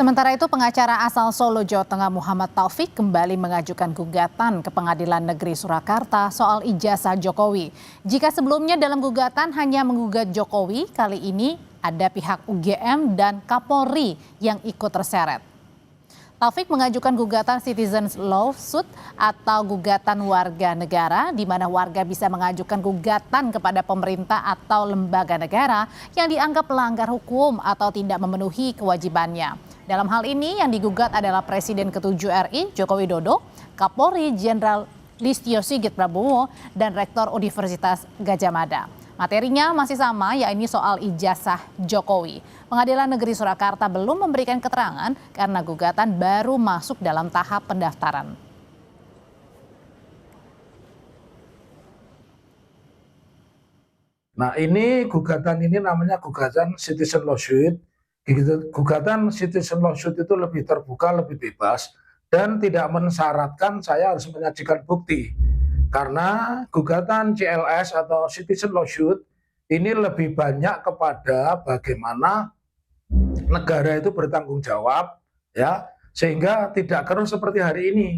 Sementara itu, pengacara asal Solo, Jawa Tengah Muhammad Taufik kembali mengajukan gugatan ke Pengadilan Negeri Surakarta soal ijazah Jokowi. Jika sebelumnya dalam gugatan hanya menggugat Jokowi, kali ini ada pihak UGM dan Kapolri yang ikut terseret. Taufik mengajukan gugatan citizens lawsuit atau gugatan warga negara, di mana warga bisa mengajukan gugatan kepada pemerintah atau lembaga negara yang dianggap melanggar hukum atau tidak memenuhi kewajibannya. Dalam hal ini yang digugat adalah Presiden ke-7 RI Joko Widodo, Kapolri Jenderal Listio Sigit Prabowo, dan Rektor Universitas Gadjah Mada. Materinya masih sama, yakni soal ijazah Jokowi. Pengadilan Negeri Surakarta belum memberikan keterangan karena gugatan baru masuk dalam tahap pendaftaran. Nah, gugatan ini namanya gugatan citizen lawsuit. Gugatan citizen lawsuit itu lebih terbuka, lebih bebas, dan tidak mensyaratkan saya harus menyajikan bukti. Karena gugatan CLS atau citizen lawsuit ini lebih banyak kepada bagaimana negara itu bertanggung jawab, ya, sehingga tidak keruh seperti hari ini.